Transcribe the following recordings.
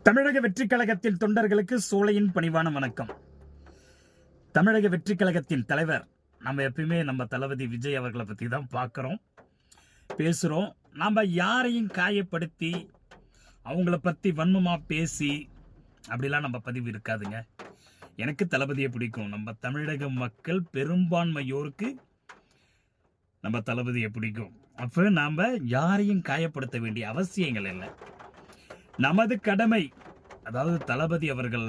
தமிழக வெற்றிக் கழகத்தில் தொண்டர்களுக்கு சோலையின் பணிவான வணக்கம். தமிழக வெற்றிக் கழகத்தின் தலைவர் நம்ம எப்பயுமே நம்ம தளபதி விஜய் அவர்களை பற்றி தான் பார்க்குறோம், பேசுகிறோம். நம்ம யாரையும் காயப்படுத்தி அவங்கள பற்றி வன்மமாக பேசி அப்படிலாம் நம்ம பதிவு இருக்காதுங்க. எனக்கு தளபதியை பிடிக்கும். நம்ம தமிழக மக்கள் பெரும்பான்மையோருக்கு நம்ம தளபதியை பிடிக்கும். அப்போ நாம் யாரையும் காயப்படுத்த வேண்டிய அவசியங்கள் இல்லை. நமது கடமை, அதாவது தளபதி அவர்கள்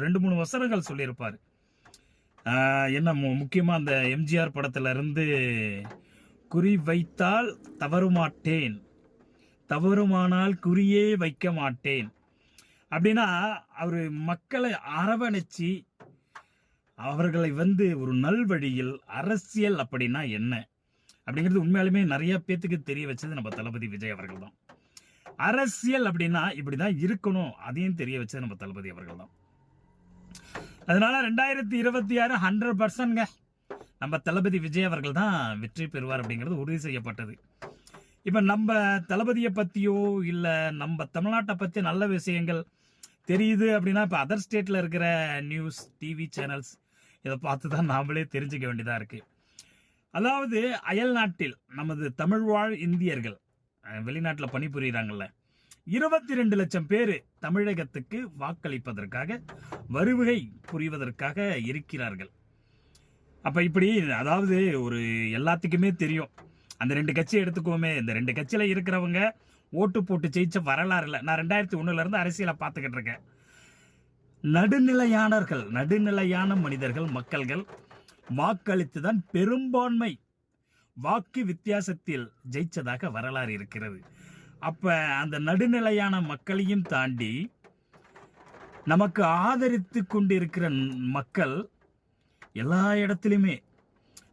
2-3 வசனங்கள் சொல்லியிருப்பார். என்ன முக்கியமாக அந்த எம்ஜிஆர் படத்துல இருந்து, குறி வைத்தால் தவறுமாட்டேன், தவறுமானால் குறியே வைக்க மாட்டேன் அப்படின்னா, அவர் மக்களை அரவணைச்சி அவர்களை ஒரு நல்வழியில், அரசியல் அப்படின்னா என்ன அப்படிங்கிறது உண்மையாலுமே நிறைய பேத்துக்கு தெரிய வச்சது நம்ம தளபதி விஜய் அவர்கள் தான். அரசியல் அப்படின்னா இப்படிதான் இருக்கணும், அதையும் தெரிய வச்சது நம்ம தளபதி அவர்கள் தான். அதனால 2026 100% நம்ம தளபதி விஜய் அவர்கள் தான் வெற்றி பெறுவார் அப்படிங்கிறது உறுதி செய்யப்பட்டது. இப்ப நம்ம தளபதியை பத்தியோ இல்ல நம்ம தமிழ்நாட்டை பத்தி நல்ல விஷயங்கள் தெரியுது அப்படின்னா, இப்ப அதர் ஸ்டேட்ல இருக்கிற நியூஸ் டிவி சேனல்ஸ் இதை பார்த்து தான் நாமளே தெரிஞ்சுக்க வேண்டியதா இருக்கு. அதாவது அயல் நாட்டில் நமது தமிழ் வாழ் இந்தியர்கள் வெளிநாட்டில் பணிபுரிகிறாங்கல்ல, 22 லட்சம் பேர் தமிழகத்துக்கு வாக்களிப்பதற்காக, வருகை புரிவதற்காக இருக்கிறார்கள். அப்ப இப்படி, அதாவது ஒரு எல்லாத்துக்குமே தெரியும், அந்த 2 கட்சி எடுத்துக்கோமே, இந்த 2 கட்சியில இருக்கிறவங்க ஓட்டு போட்டு ஜெயிச்ச வரலாறு இல்லை. நான் 2001 இருந்து அரசியலை பார்த்துக்கிட்டு இருக்கேன். நடுநிலையானவர்கள், நடுநிலையான மனிதர்கள், மக்கள்கள் வாக்களித்து தான் பெரும்பான்மை வாக்கு வித்தியாசத்தில் ஜெயிச்சதாக வரலாறு இருக்கிறது. அப்ப அந்த நடுநிலையான மக்களையும் தாண்டி நமக்கு ஆதரித்து கொண்டிருக்கிற மக்கள் எல்லா இடத்திலுமே,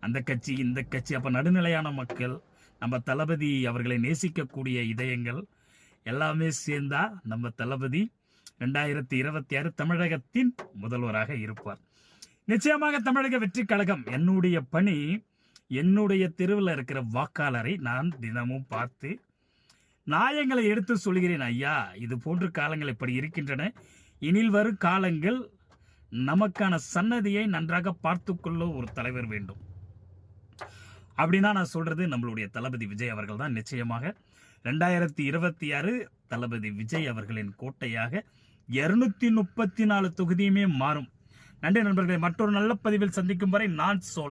அந்த கட்சி இந்த கட்சி, அப்ப நடுநிலையான மக்கள், நம்ம தளபதி அவர்களை நேசிக்கக்கூடிய இதயங்கள் எல்லாமே சேர்ந்தா நம்ம தளபதி 2026 தமிழகத்தின் முதல்வராக இருப்பார். நிச்சயமாக தமிழக வெற்றி கழகம், என்னுடைய பணி, என்னுடைய தெருவில் இருக்கிற வாக்காளரை நான் தினமும் பார்த்து நியாயங்களை எடுத்து சொல்கிறேன். ஐயா, இது போன்ற காலங்கள் இப்படி இருக்கின்றன, இனில் வரும் காலங்கள் நமக்கான சன்னதியை நன்றாக பார்த்து கொள்ள ஒரு தலைவர் வேண்டும் அப்படின்னா நான் சொல்றது நம்மளுடைய தளபதி விஜய் அவர்கள் தான். நிச்சயமாக 2026 தளபதி விஜய் அவர்களின் கோட்டையாக 234 தொகுதியுமே மாறும். நன்றி நண்பர்களே, மற்றொரு நல்ல பதிவில் சந்திக்கும் வரை நான் சோல்.